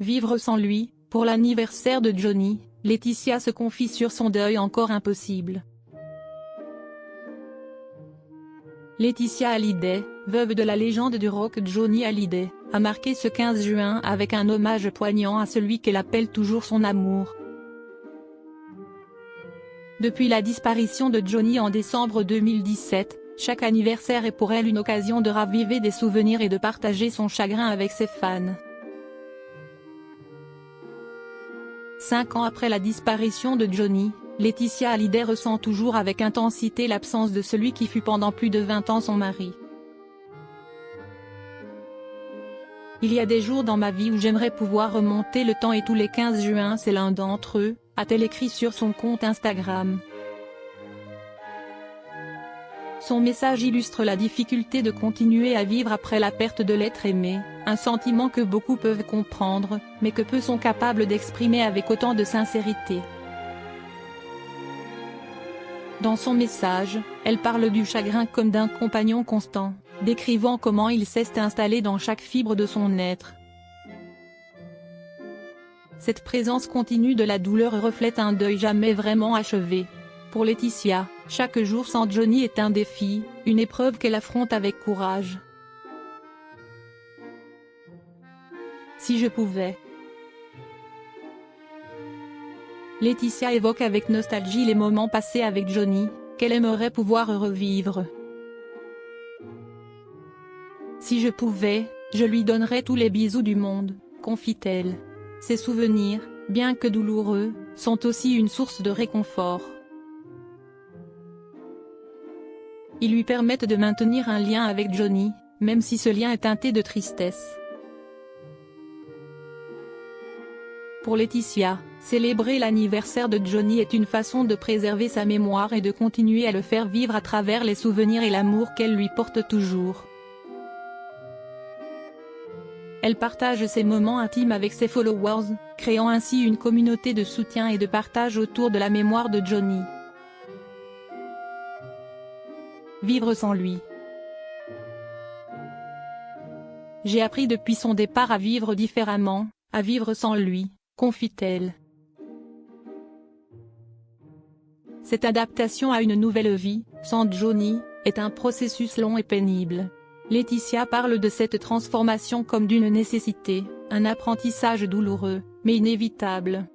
Vivre sans lui. Pour l'anniversaire de Johnny, Laetitia se confie sur son deuil encore impossible. Laetitia Hallyday, veuve de la légende du rock Johnny Hallyday, a marqué ce 15 juin avec un hommage poignant à celui qu'elle appelle toujours son amour. Depuis la disparition de Johnny en décembre 2017, chaque anniversaire est pour elle une occasion de raviver des souvenirs et de partager son chagrin avec ses fans. 5 ans après la disparition de Johnny, Laetitia Hallyday ressent toujours avec intensité l'absence de celui qui fut pendant plus de 20 ans son mari. Il y a des jours dans ma vie où j'aimerais pouvoir remonter le temps et tous les 15 juin c'est l'un d'entre eux, a-t-elle écrit sur son compte Instagram. Son message illustre la difficulté de continuer à vivre après la perte de l'être aimé, un sentiment que beaucoup peuvent comprendre, mais que peu sont capables d'exprimer avec autant de sincérité. Dans son message, elle parle du chagrin comme d'un compagnon constant, décrivant comment il s'est installé dans chaque fibre de son être. Cette présence continue de la douleur reflète un deuil jamais vraiment achevé. Pour Laetitia, chaque jour sans Johnny est un défi, une épreuve qu'elle affronte avec courage. Si je pouvais. Laetitia évoque avec nostalgie les moments passés avec Johnny, qu'elle aimerait pouvoir revivre. Si je pouvais, je lui donnerais tous les bisous du monde, confie-t-elle. Ces souvenirs, bien que douloureux, sont aussi une source de réconfort. Ils lui permettent de maintenir un lien avec Johnny, même si ce lien est teinté de tristesse. Pour Laetitia, célébrer l'anniversaire de Johnny est une façon de préserver sa mémoire et de continuer à le faire vivre à travers les souvenirs et l'amour qu'elle lui porte toujours. Elle partage ses moments intimes avec ses followers, créant ainsi une communauté de soutien et de partage autour de la mémoire de Johnny. Vivre sans lui. J'ai appris depuis son départ à vivre différemment, à vivre sans lui, confie-t-elle. Cette adaptation à une nouvelle vie, sans Johnny, est un processus long et pénible. Laetitia parle de cette transformation comme d'une nécessité, un apprentissage douloureux, mais inévitable.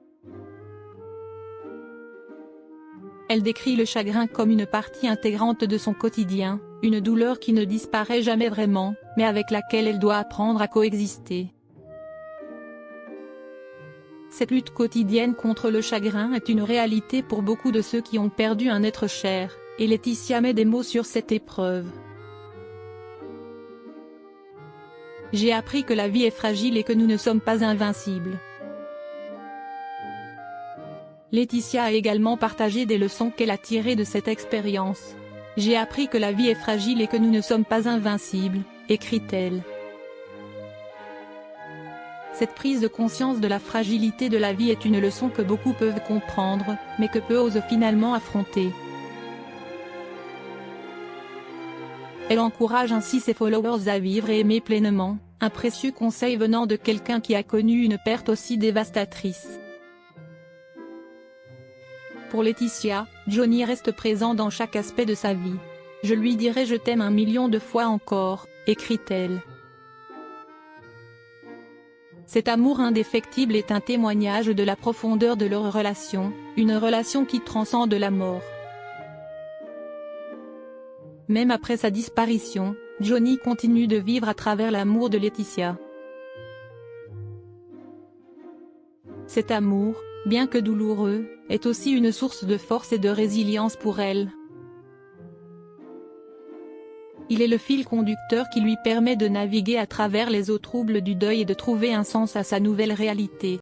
Elle décrit le chagrin comme une partie intégrante de son quotidien, une douleur qui ne disparaît jamais vraiment, mais avec laquelle elle doit apprendre à coexister. Cette lutte quotidienne contre le chagrin est une réalité pour beaucoup de ceux qui ont perdu un être cher, et Laetitia met des mots sur cette épreuve. J'ai appris que la vie est fragile et que nous ne sommes pas invincibles. Laetitia a également partagé des leçons qu'elle a tirées de cette expérience. J'ai appris que la vie est fragile et que nous ne sommes pas invincibles, écrit-elle. Cette prise de conscience de la fragilité de la vie est une leçon que beaucoup peuvent comprendre, mais que peu osent finalement affronter. Elle encourage ainsi ses followers à vivre et aimer pleinement, un précieux conseil venant de quelqu'un qui a connu une perte aussi dévastatrice. Pour Laetitia, Johnny reste présent dans chaque aspect de sa vie. Je lui dirai je t'aime 1 million de fois encore, écrit-elle. Cet amour indéfectible est un témoignage de la profondeur de leur relation, une relation qui transcende la mort. Même après sa disparition, Johnny continue de vivre à travers l'amour de Laetitia. Cet amour, bien que douloureux, est aussi une source de force et de résilience pour elle. Il est le fil conducteur qui lui permet de naviguer à travers les eaux troubles du deuil et de trouver un sens à sa nouvelle réalité.